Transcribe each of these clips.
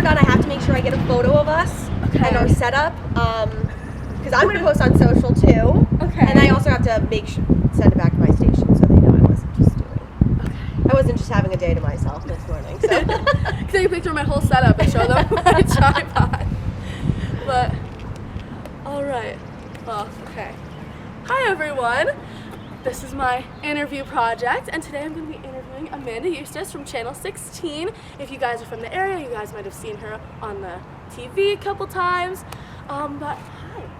done, I have to make sure I get a photo of us and our setup, because I'm going to post on social too. Okay. And I also have to send it back to my station so they know I wasn't just I wasn't just having a day to myself this morning. So take a picture of my whole setup and show them my tripod. But all right. Well, okay. Hi everyone. This is my interview project, and today I'm going to be interviewing Amanda Eustice from Channel 16. If you guys are from the area, you guys might have seen her on the TV a couple times. But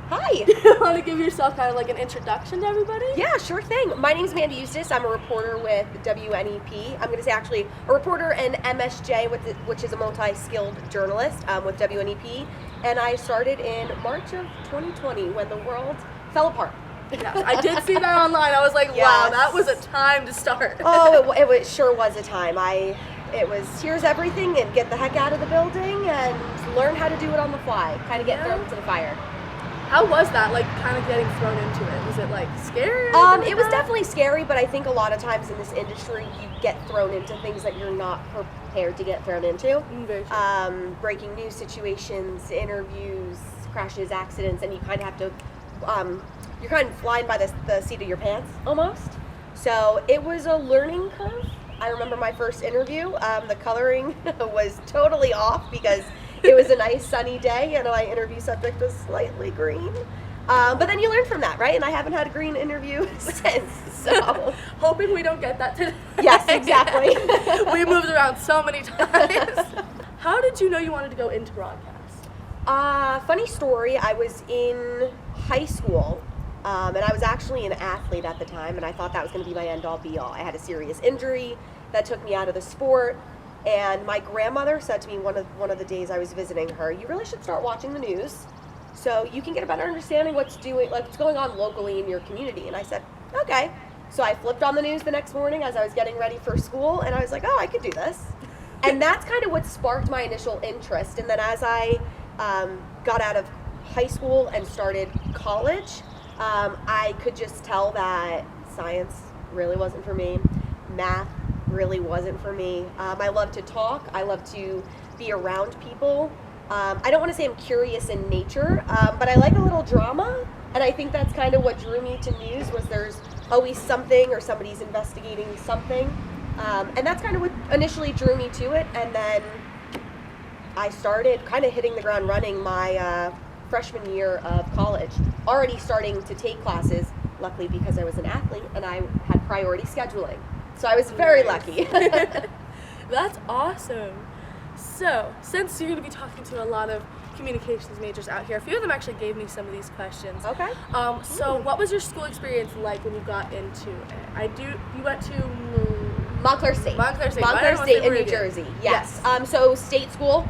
hi. You want to give yourself kind of like an introduction to everybody? Yeah, sure thing. My name is Amanda Eustice. I'm a reporter with WNEP. I'm going to say actually a reporter in MSJ, which is a multi-skilled journalist with WNEP. And I started in March of 2020 when the world fell apart. Yes, I did see that online. I was like, wow, that was a time to start. Oh, it sure was a time. It was here's everything and get the heck out of the building and learn how to do it on the fly. Kind of get thrown to the fire. How was that, like, kind of getting thrown into it? Was it, like, scary? It was definitely scary, but I think a lot of times in this industry, you get thrown into things that you're not prepared to get thrown into. Very true. Breaking news situations, interviews, crashes, accidents, and you kind of have to, you're kind of flying by the seat of your pants, almost. So it was a learning curve. I remember my first interview. The coloring was totally off because it was a nice sunny day and my interview subject was slightly green. But then you learn from that, right? And I haven't had a green interview since, so. Hoping we don't get that today. Yes, exactly. We moved around so many times. How did you know you wanted to go into broadcast? Funny story, I was in high school, and I was actually an athlete at the time, and I thought that was going to be my end-all be-all. I had a serious injury that took me out of the sport. And my grandmother said to me one of the days I was visiting her, you really should start watching the news so you can get a better understanding what's going on locally in your community. And I said, okay. So I flipped on the news the next morning as I was getting ready for school, and I was like, oh, I could do this. And that's kind of what sparked my initial interest. And then as I got out of high school and started college, I could just tell that science really wasn't for me. Math really wasn't for me. I love to talk. I love to be around people. I don't want to say I'm curious in nature, but I like a little drama, and I think that's kind of what drew me to news, was there's always something or somebody's investigating something, and that's kind of what initially drew me to it. And then I started kind of hitting the ground running my freshman year of college, already starting to take classes, luckily because I was an athlete and I had priority scheduling. So I was very lucky. That's awesome. So, since you're going to be talking to a lot of communications majors out here, a few of them actually gave me some of these questions. Okay. So what was your school experience like when you got into it? You went to Montclair State. Montclair State in New Jersey. Yes. So state school,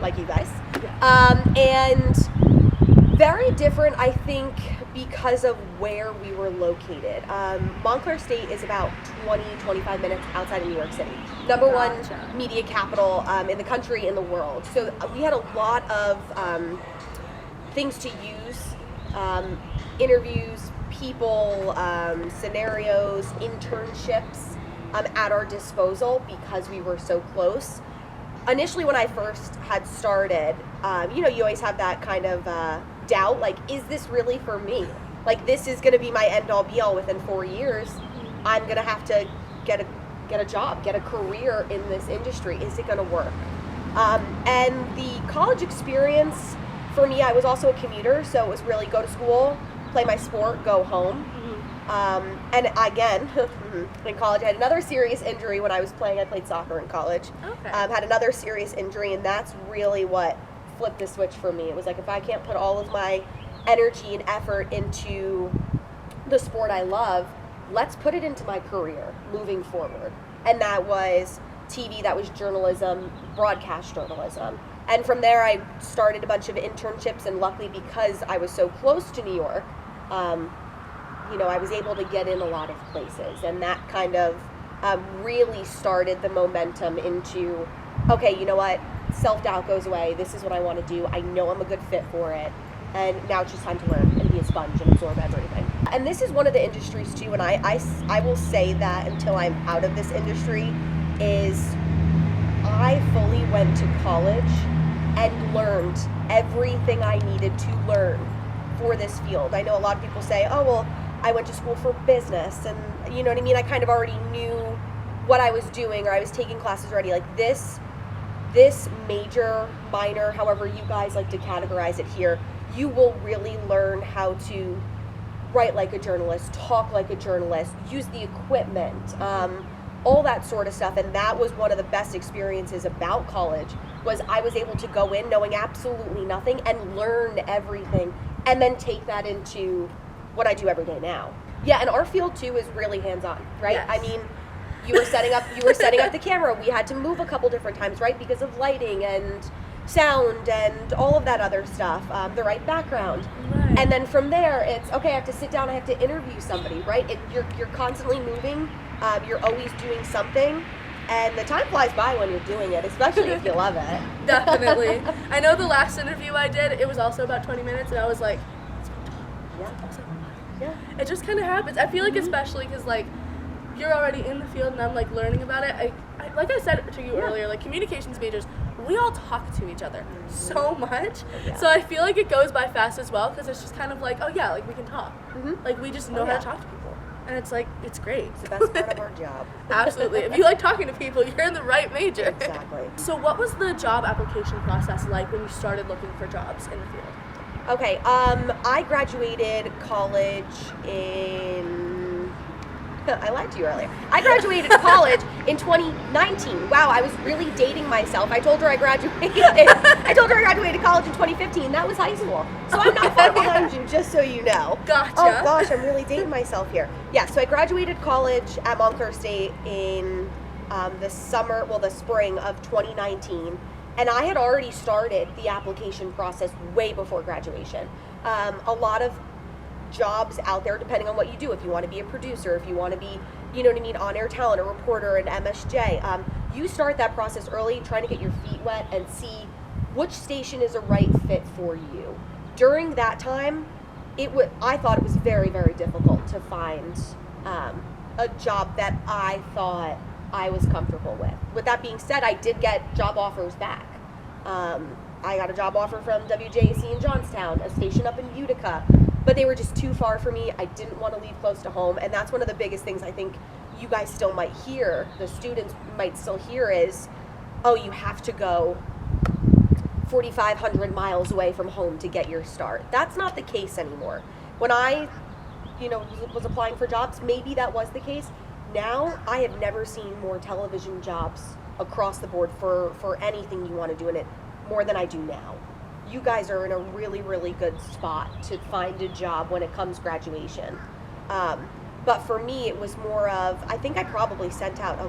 like you guys. Yeah. And very different, I think, because of where we were located. Montclair State is about 20-25 minutes outside of New York City. Number one media capital in the country, in the world. So we had a lot of things to use, interviews, people, scenarios, internships at our disposal because we were so close. Initially, when I first had started, you always have that kind of doubt, like, is this really for me? Like, this is going to be my end-all be-all. Within 4 years, I'm going to have to get a job, get a career in this industry. Is it going to work? And the college experience, for me, I was also a commuter, so it was really go to school, play my sport, go home. And again, in college, I had another serious injury when I was playing. I played soccer in college. Okay. Had another serious injury, and that's really what flipped the switch for me. It was like, if I can't put all of my energy and effort into the sport I love, let's put it into my career moving forward. And that was TV, that was journalism, broadcast journalism. And from there, I started a bunch of internships, and luckily, because I was so close to New York, I was able to get in a lot of places, and that kind of really started the momentum into, okay, you know what, self-doubt goes away, this is what I want to do, I know I'm a good fit for it, and now it's just time to learn and be a sponge and absorb everything. And this is one of the industries too, and I will say that until I'm out of this industry, is I fully went to college and learned everything I needed to learn for this field. I know a lot of people say, oh, well, I went to school for business, and you know what I mean? I kind of already knew what I was doing, or I was taking classes already. Like this major, minor, however you guys like to categorize it here, you will really learn how to write like a journalist, talk like a journalist, use the equipment, all that sort of stuff. And that was one of the best experiences about college, was I was able to go in knowing absolutely nothing and learn everything, and then take that into what I do every day now. Yeah, and our field too is really hands-on, right? Yes. I mean, you were setting up the camera. We had to move a couple different times, right? Because of lighting and sound and all of that other stuff, the right background. Right. And then from there, it's, okay, I have to sit down, I have to interview somebody, right? You're constantly moving, you're always doing something, and the time flies by when you're doing it, especially if you love it. Definitely. I know the last interview I did, it was also about 20 minutes, and I was like, Yeah. Yeah. it just kind of happens. I feel like especially because, like, you're already in the field and I'm, like, learning about it. I like I said to you earlier, like, communications majors, we all talk to each other so much. Yeah. So I feel like it goes by fast as well, because it's just kind of like, oh, yeah, like, we can talk. Like, we just know how to talk to people. And it's, like, it's great. It's the best part of our job. Absolutely. If you like talking to people, you're in the right major. Exactly. So what was the job application process like when you started looking for jobs in the field? Okay, I graduated college in... I lied to you earlier. I graduated college in 2019. Wow, I was really dating myself. I told her I graduated college in 2015. That was high school. So I'm not far behind you, just so you know. Gotcha. Oh gosh, I'm really dating myself here. Yeah, so I graduated college at Montclair State in the spring of 2019. And I had already started the application process way before graduation. A lot of jobs out there, depending on what you do, if you want to be a producer, if you want to be, you know what I mean, on-air talent, a reporter, an MSJ, you start that process early, trying to get your feet wet and see which station is a right fit for you. During that time, I thought it was very, very difficult to find a job that I thought I was comfortable with. With that being said, I did get job offers back. I got a job offer from WJAC in Johnstown, a station up in Utica, but they were just too far for me. I didn't want to leave close to home, and that's one of the biggest things I think you guys still might hear, the students might still hear, is, oh, you have to go 4,500 miles away from home to get your start. That's not the case anymore. When I, was applying for jobs, maybe that was the case. Now, I have never seen more television jobs across the board for anything you want to do in it more than I do now. You guys are in a really, really good spot to find a job when it comes graduation. But for me, it was more of, I think I probably sent out,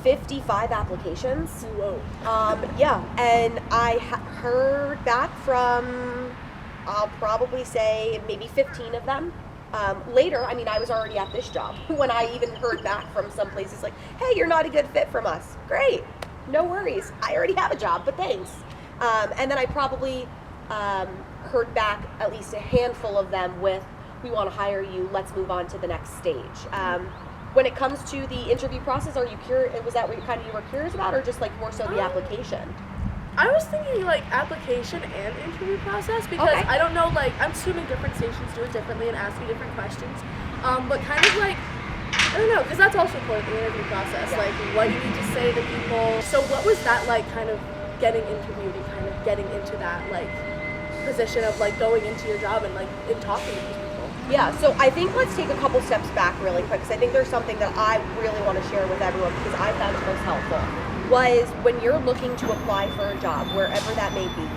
55 applications. Whoa. Yeah, and I heard back from, I'll probably say maybe 15 of them. Later, I was already at this job when I even heard back from some places like, hey, you're not a good fit from us. Great, no worries. I already have a job, but thanks. And then I probably heard back at least a handful of them with, we want to hire you, let's move on to the next stage. When it comes to the interview process, are you curious, was that what you were curious about, or just like more so the application? I was thinking like application and interview process, because Okay. I don't know, like, I'm assuming different stations do it differently and ask you different questions. But kind of like, I don't know, because that's also part of the interview process, like what you need to say to people. So what was that like, kind of getting interviewed and kind of getting into that like position of like going into your job and like in talking to people? Yeah, so I think let's take a couple steps back really quick, because I think there's something that I really want to share with everyone, because I found it most helpful, was when you're looking to apply for a job, wherever that may be,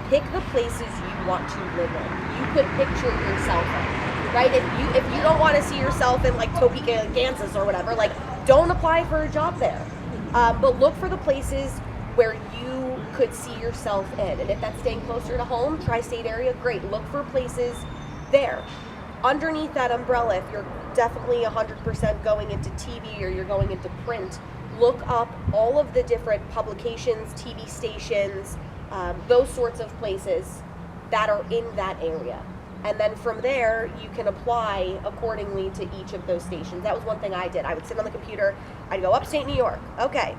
pick the places you want to live in. You could picture yourself in, right? If you don't want to see yourself in like Topeka, Kansas or whatever, like don't apply for a job there. But look for the places where you could see yourself in. And if that's staying closer to home, tri-state area, great. Look for places there. Underneath that umbrella, if you're definitely 100% going into TV or you're going into print, look up all of the different publications, TV stations, those sorts of places that are in that area. And then from there, you can apply accordingly to each of those stations. That was one thing I did. I would sit on the computer, I'd go upstate New York. Okay,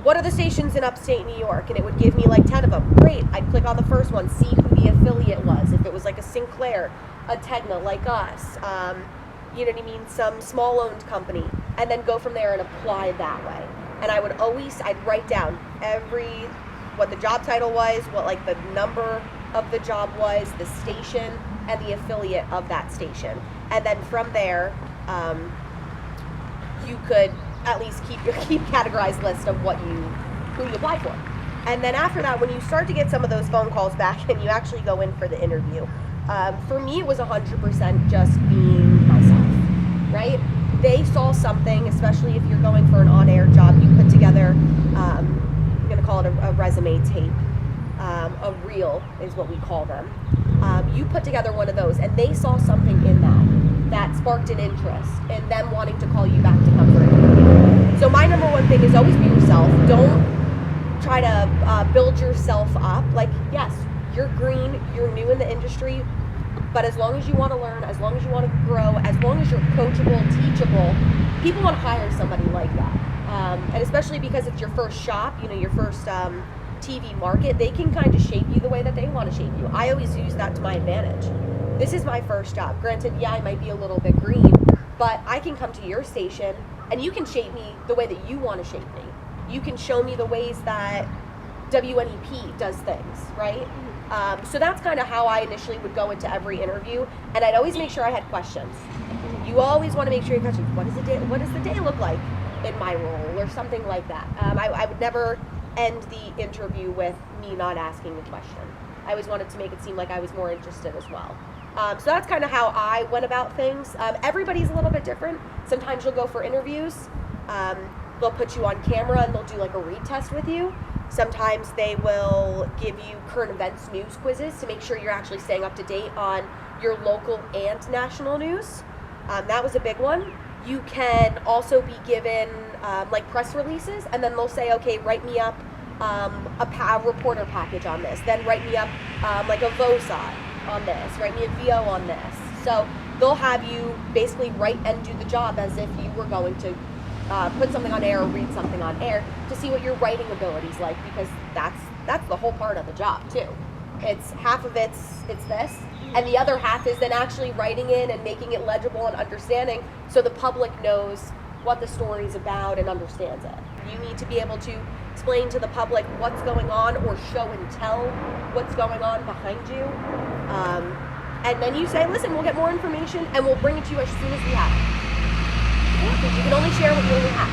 what are the stations in upstate New York? And it would give me like 10 of them. Great, I'd click on the first one, see who the affiliate was. If it was like a Sinclair, a Tegna like us, you know what I mean, some small owned company, and then go from there and apply that way. And I'd write down what the job title was, what like the number of the job was, the station, and the affiliate of that station. And then from there, you could at least keep categorized list of who you applied for. And then after that, when you start to get some of those phone calls back and you actually go in for the interview, for me it was 100% just being myself, right? They saw something, especially if you're going for an on-air job, you put together, I'm going to call it a resume tape, a reel is what we call them. You put together one of those, and they saw something in that sparked an interest in them wanting to call you back to come for an interview. So my number one thing is always be yourself. Don't try to build yourself up. Like, yes, you're green, you're new in the industry, but as long as you want to learn, as long as you want to grow, as long as you're coachable, teachable, people want to hire somebody like that. And especially because it's your first shop, your first TV market, they can kind of shape you the way that they want to shape you. I always use that to my advantage. This is my first job. Granted, yeah, I might be a little bit green, but I can come to your station and you can shape me the way that you want to shape me. You can show me the ways that WNEP does things, right? So that's kind of how I initially would go into every interview, and I'd always make sure I had questions. You always want to make sure you have questions. What does the day look like in my role, or something like that. I would never end the interview with me not asking a question. I always wanted to make it seem like I was more interested as well. So that's kind of how I went about things. Everybody's a little bit different. Sometimes you'll go for interviews. They'll put you on camera and they'll do like a read test with you. Sometimes they will give you current events news quizzes to make sure you're actually staying up to date on your local and national news. That was a big one. You can also be given like press releases, and then they'll say, okay, write me up a reporter package on this. Then write me up like a VOSOT on this. Write me a VO on this. So they'll have you basically write and do the job as if you were going to put something on air or read something on air to see what your writing ability's like, because that's the whole part of the job too. It's half of it's this, and the other half is then actually writing in and making it legible and understanding so the public knows what the story's about and understands it. You need to be able to explain to the public what's going on, or show and tell what's going on behind you. And then you say, listen, we'll get more information and we'll bring it to you as soon as we have it. Because you can only share what you only have,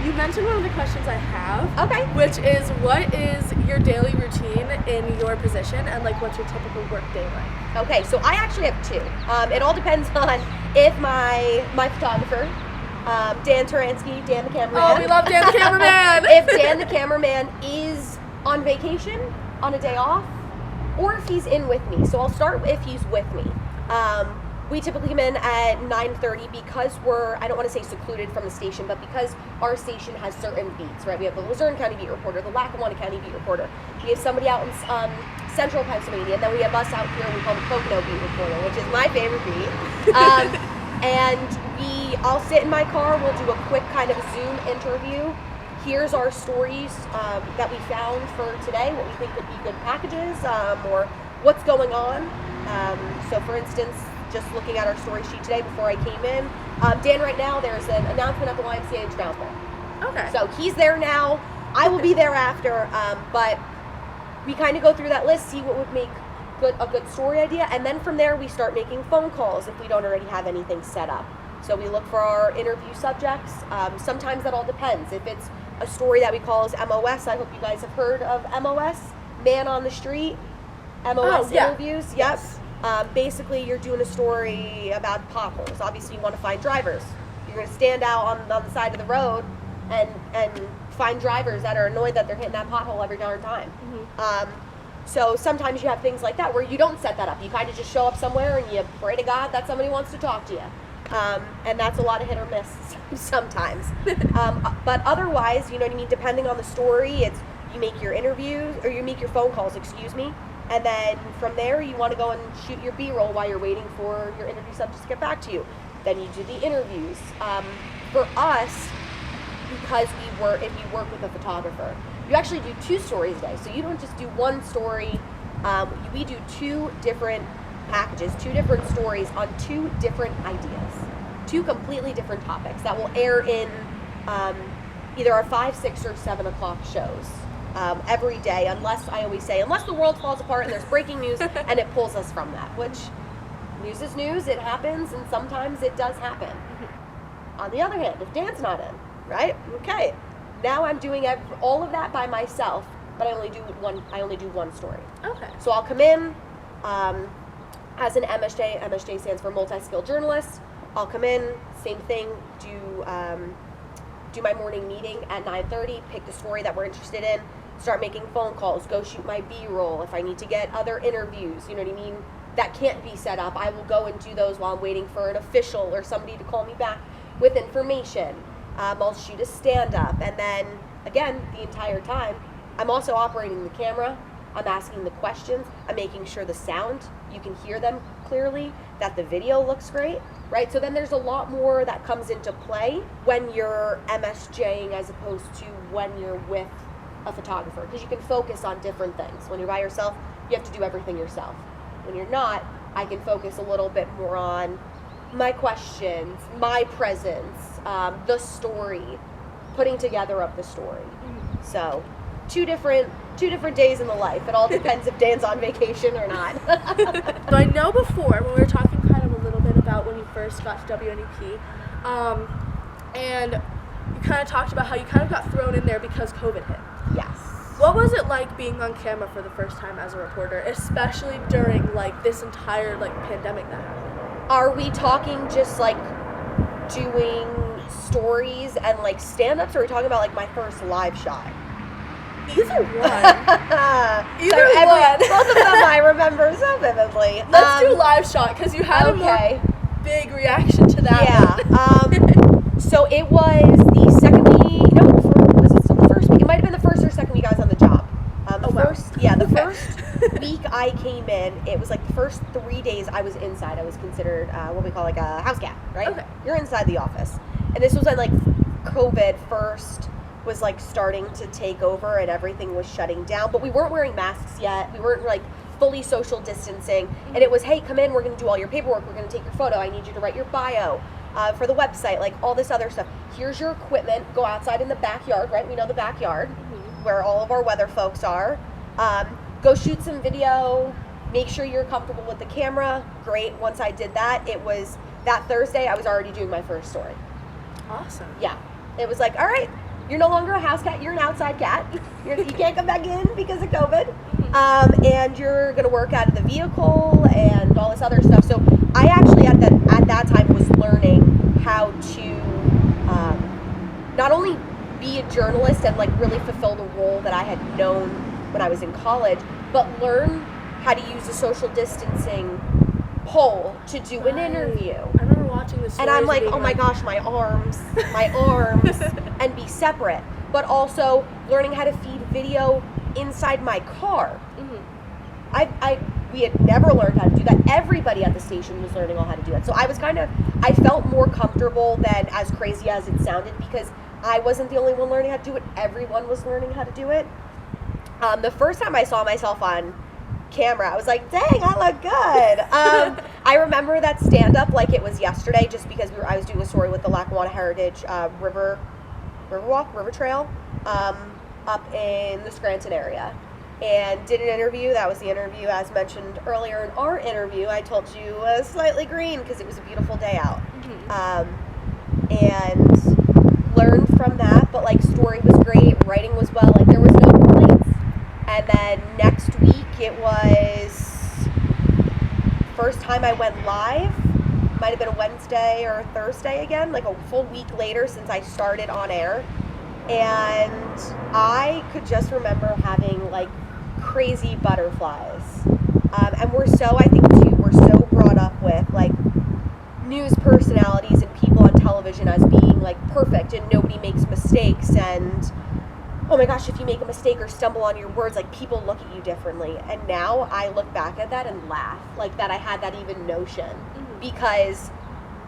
You mentioned one of the questions I have. Okay. Which is, what is your daily routine in your position, and like what's your typical work day like? Okay, so I actually have two. It all depends on if my photographer, Dan Turansky, Dan the cameraman. Oh, we love Dan the cameraman. If Dan the cameraman is on vacation, on a day off, or if he's in with me. So I'll start if he's with me. We typically come in at 9:30 because I don't want to say secluded from the station, but because our station has certain beats, right? We have the Luzerne County beat reporter, the Lackawanna County beat reporter. We have somebody out in central Pennsylvania, and then we have us out here, we call the Poconos beat reporter, which is my favorite beat. And I'll sit in my car, we'll do a quick kind of Zoom interview. Here's our stories that we found for today, what we think would be good packages, or what's going on. So for instance, just looking at our story sheet today before I came in, Dan, right now there's an announcement at the YMCA in Stroudsville. Okay. So he's there now. I will be there after, but we kind of go through that list, see what would make a good story idea, and then from there we start making phone calls if we don't already have anything set up. So we look for our interview subjects. Sometimes that all depends. If it's a story that we call as MOS, I hope you guys have heard of MOS, Man on the Street, MOS interviews. Yep. Yes. Basically, you're doing a story about potholes. Obviously, you want to find drivers. You're going to stand out on the side of the road and find drivers that are annoyed that they're hitting that pothole every darn time. Mm-hmm. So sometimes you have things like that where you don't set that up. You kind of just show up somewhere and you pray to God that somebody wants to talk to you. And that's a lot of hit or miss sometimes. But otherwise, you know what I mean, depending on the story, you make your interviews, or you make your phone calls, And then from there, you want to go and shoot your B-roll while you're waiting for your interview subjects to get back to you. Then you do the interviews. For us, because if you work with a photographer, you actually do 2 stories a day. So you don't just do one story. We do 2 different packages, 2 different stories on 2 different ideas, 2 completely different topics that will air in either our 5, 6, or 7 o'clock shows every day, unless the world falls apart and there's breaking news and it pulls us from that, which news is news, it happens, and sometimes it does happen. On the other hand, if Dan's not in, right? Okay, now I'm doing all of that by myself, but I only do one story. Okay. So I'll come in as an MSJ. MSJ stands for multi-skilled journalist. I'll come in, same thing, do my morning meeting at 9:30, pick the story that we're interested in, start making phone calls, go shoot my B-roll. If I need to get other interviews, you know what I mean, that can't be set up, I will go and do those while I'm waiting for an official or somebody to call me back with information. I'll shoot a stand-up, and then, again, the entire time, I'm also operating the camera, I'm asking the questions, I'm making sure the sound, you can hear them clearly, that the video looks great, right? So then there's a lot more that comes into play when you're MSJing as opposed to when you're with a photographer, because you can focus on different things. When you're by yourself, you have to do everything yourself. When you're not, I can focus a little bit more on my questions, my presence, the story, putting together of the story. So, two different days in the life. It all depends if Dan's on vacation or not. So I know before, when we were talking kind of a little bit about when you first got to WNEP, and you kind of talked about how you kind of got thrown in there because COVID hit. Yes. What was it like being on camera for the first time as a reporter, especially during like this entire like pandemic that happened? Are we talking just like doing stories and like stand-ups, or are we talking about like my first live shot? Either one. Either one. Both of them I remember so vividly. Let's do live shot, because you had a more big reaction to that. Yeah. So it was the second week. No, was it still the first week? It might have been the first or second week I was on the job. The first week I came in, it was like the first 3 days I was inside. I was considered what we call like a house cat, right? Okay. You're inside the office. And this was when like COVID first was like starting to take over and everything was shutting down, but we weren't wearing masks yet. We weren't like fully social distancing. And it was, hey, come in, we're going to do all your paperwork. We're going to take your photo. I need you to write your bio for the website, like all this other stuff. Here's your equipment. Go outside in the backyard, right? We know the backyard where all of our weather folks are. Go shoot some video. Make sure you're comfortable with the camera. Great. Once I did that, it was that Thursday, I was already doing my first story. Awesome. Yeah. It was like, all right, you're no longer a house cat, you're an outside cat. You can't come back in because of COVID. And you're going to work out of the vehicle and all this other stuff. So I actually at that time was learning how to not only be a journalist and like really fulfill the role that I had known when I was in college, but learn how to use a social distancing pole to do an interview. I remember watching this, and I'm like, oh my gosh, my arms, and be separate. But also learning how to feed video inside my car. We had never learned how to do that. Everybody at the station was learning all how to do that. So I felt more comfortable than, as crazy as it sounded, because I wasn't the only one learning how to do it. Everyone was learning how to do it. The first time I saw myself on camera, I was like, dang, I look good. I remember that stand-up like it was yesterday, just because I was doing a story with the Lackawanna Heritage River Trail up in the Scranton area, and did an interview. That was the interview, as mentioned earlier in our interview. I told you was slightly green because it was a beautiful day out. And learned from that, but like story was great, writing was well, like there was no complaints. And then next week it was first time I went live, might have been a Wednesday or Thursday again, like a full week later since I started on air. And I could just remember having like crazy butterflies. And we're so brought up with like news personalities and people on television as being like perfect and nobody makes mistakes, and oh my gosh, if you make a mistake or stumble on your words, like, people look at you differently. And now I look back at that and laugh, like, that I had that even notion. Because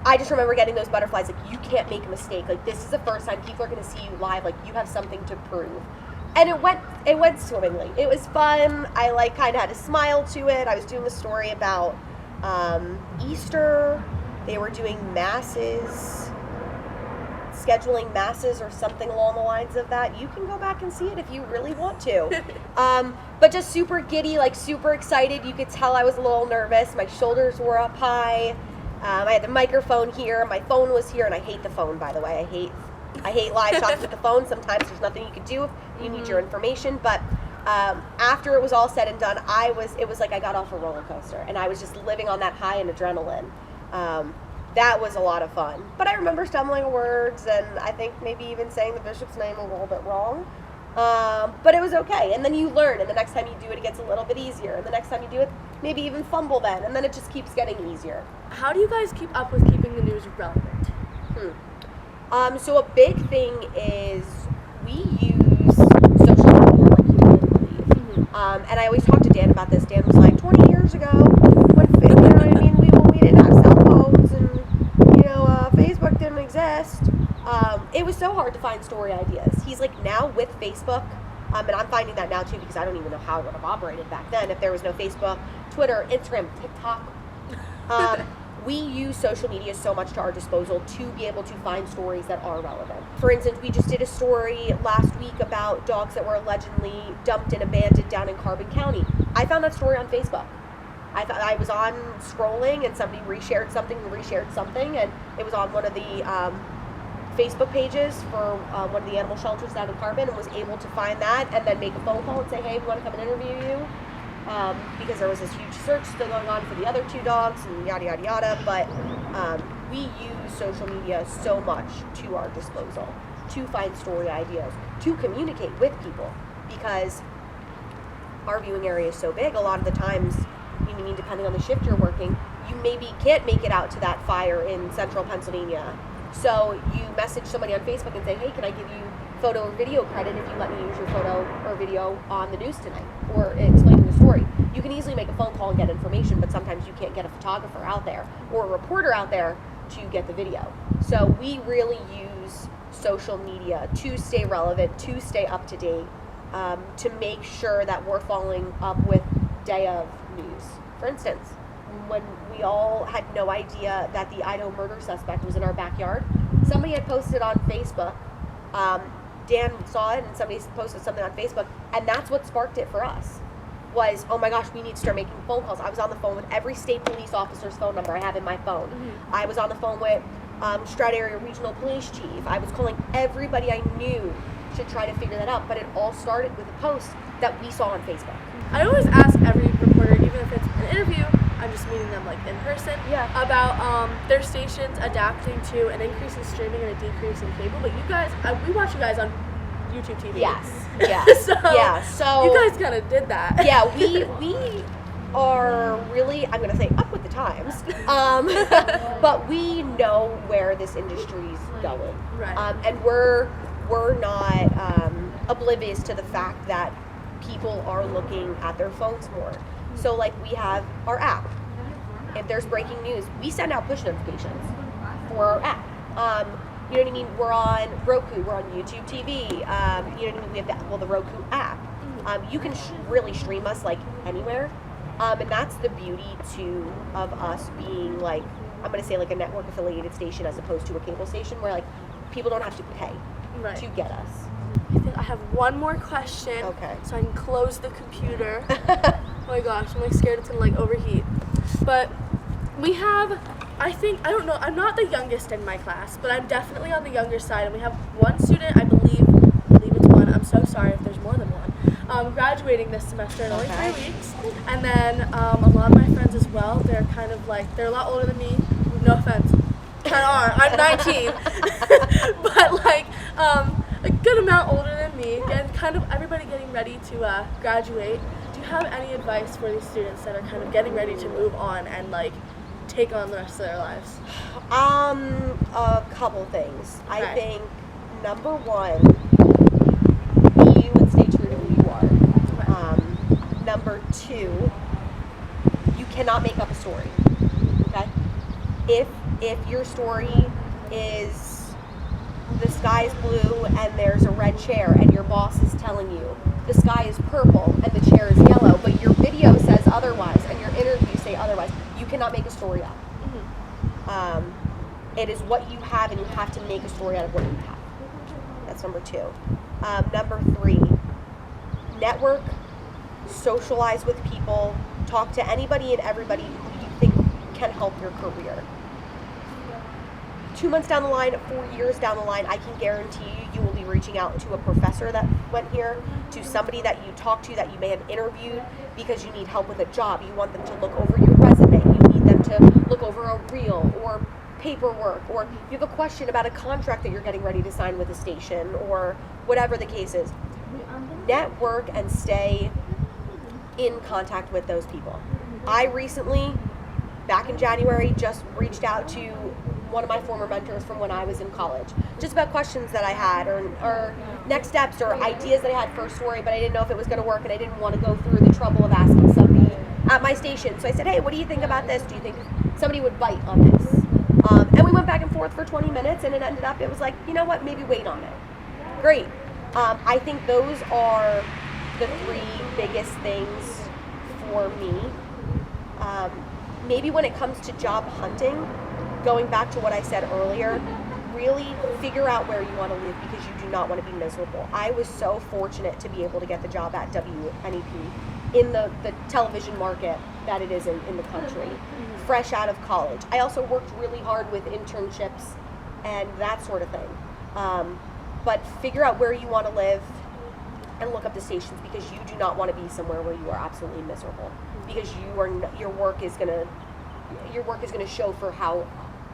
I just remember getting those butterflies, like, you can't make a mistake. Like, this is the first time people are going to see you live. Like, you have something to prove. And it went swimmingly. It was fun. I, like, kind of had a smile to it. I was doing a story about Easter. They were doing masses, scheduling masses or something along the lines of that. You can go back and see it if you really want to. But just super giddy, like, super excited. You could tell I was a little nervous. My shoulders were up high. I had the microphone here. My phone was here, and I hate the phone, by the way. I hate live shots with the phone. Sometimes there's nothing you can do if you need your information. But after it was all said and done, it was like I got off a roller coaster, and I was just living on that high and adrenaline. That was a lot of fun. But I remember stumbling words, and I think maybe even saying the bishop's name a little bit wrong. But it was okay. And then you learn, and the next time you do it, it gets a little bit easier. And the next time you do it, maybe even fumble then. And then it just keeps getting easier. How do you guys keep up with keeping the news relevant? So a big thing is we use social media like you wouldn't believe. And I always talk to Dan about this. Dan was like, 20 years ago, when, you know what I mean, we didn't have cell phones and, Facebook didn't exist. It was so hard to find story ideas. He's like, now with Facebook, and I'm finding that now too because I don't even know how it would have operated back then if there was no Facebook, Twitter, Instagram, TikTok. We use social media so much to our disposal to be able to find stories that are relevant. For instance, we just did a story last week about dogs that were allegedly dumped and abandoned down in Carbon County. I found that story on Facebook. I was on scrolling and somebody reshared something, and it was on one of the Facebook pages for one of the animal shelters down in Carbon, and was able to find that and then make a phone call and say, hey, we want to come and interview you. Because there was this huge search still going on for the other two dogs and yada, yada, yada. But we use social media so much to our disposal to find story ideas, to communicate with people, because our viewing area is so big. A lot of the times, depending on the shift you're working, you maybe can't make it out to that fire in central Pennsylvania. So you message somebody on Facebook and say, hey, can I give you photo or video credit if you let me use your photo or video on the news tonight or explaining the story. You can easily make a phone call and get information, but sometimes you can't get a photographer out there or a reporter out there to get the video. So we really use social media to stay relevant, to stay up to date, to make sure that we're following up with day of news. For instance, when we all had no idea that the Idaho murder suspect was in our backyard, somebody had posted on Facebook. Dan saw it and somebody posted something on Facebook, and that's what sparked it for us. Was, oh my gosh, we need to start making phone calls. I was on the phone with every state police officer's phone number I have in my phone. I was on the phone with Stroud Area Regional Police Chief. I was calling everybody I knew to try to figure that out, but it all started with a post that we saw on Facebook. I always ask every reporter, even if it's an interview, I'm just meeting them like in person, about their stations adapting to an increase in streaming and a decrease in cable. But you guys, we watch you guys on YouTube TV. Yes. So you guys kind of did that. Yeah, we are really, I'm going to say, up with the times. But we know where this industry's going. Right. And we're not oblivious to the fact that people are looking at their phones more. So like we have our app. If there's breaking news, we send out push notifications for our app. You know what I mean? We're on Roku, we're on YouTube TV. You know what I mean? We have the Roku app. You can really stream us like anywhere. And that's the beauty too of us being like, I'm going to say like a network affiliated station as opposed to a cable station where like people don't have to pay to get us. I think I have one more question. Okay. So I can close the computer. Oh my gosh, I'm like scared it's gonna like overheat. But we have, I don't know, I'm not the youngest in my class, but I'm definitely on the younger side. And we have one student, I believe it's one. I'm so sorry if there's more than one. Graduating this semester in only 3 weeks. And then a lot of my friends as well, they're kind of like, they're a lot older than me. No offense. Kind of are. I'm 19. But like, a good amount older than me, and kind of everybody getting ready to graduate. Do you have any advice for these students that are kind of getting ready to move on and like take on the rest of their lives? A couple things. Okay. I think number one, be two, you cannot make up a story. Okay? If your story is the sky is blue and there's a red chair and your boss is telling you the sky is purple and the chair is yellow, but your video says otherwise and your interview say otherwise, you cannot make a story up. It is what you have, and you have to make a story out of what you have. That's number two. Number three, network, socialize with people, talk to anybody and everybody who you think can help your career. 2 months down the line, 4 years down the line, I can guarantee you will be reaching out to a professor that went here, to somebody that you talked to that you may have interviewed because you need help with a job. You want them to look over your resume. You need them to look over a reel or paperwork, or you have a question about a contract that you're getting ready to sign with a station, or whatever the case is. Network and stay in contact with those people. I recently, back in January, just reached out to one of my former mentors from when I was in college, just about questions that I had, or next steps, or ideas that I had for a story, but I didn't know if it was going to work, and I didn't want to go through the trouble of asking somebody at my station. So I said, hey, what do you think about this? Do you think somebody would bite on this? And we went back and forth for 20 minutes, and it was like, you know what, maybe wait on it. Great. I think those are the three biggest things for me. Maybe when it comes to job hunting, going back to what I said earlier, really figure out where you want to live, because you do not want to be miserable. I was so fortunate to be able to get the job at WNEP in the television market that it is in the country, fresh out of college. I also worked really hard with internships and that sort of thing. But figure out where you want to live and look up the stations, because you do not want to be somewhere where you are absolutely miserable, because your work is going to show for how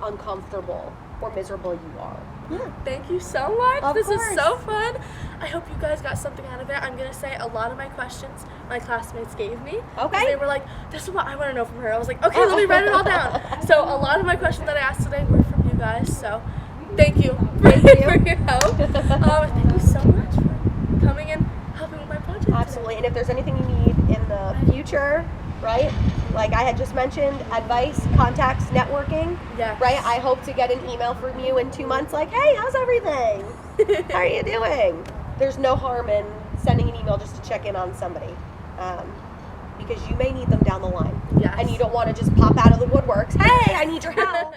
uncomfortable or miserable you are. Yeah. Thank you so much. Of this course. is so fun. I hope you guys got something out of it. I'm going to say a lot of my questions my classmates gave me. Okay. They were like, this is what I want to know from her. I was like, okay, let me write it all down. So a lot of my questions that I asked today were from you guys. So thank you for your help. Thank you so much for coming and helping with my project. Absolutely. And if there's anything you need in the future, right? Like I had just mentioned, advice, contacts, networking. Yes. Right? I hope to get an email from you in 2 months like, hey, how's everything? How are you doing? There's no harm in sending an email just to check in on somebody. Because you may need them down the line. Yes. And you don't want to just pop out of the woodworks, hey, I need your help.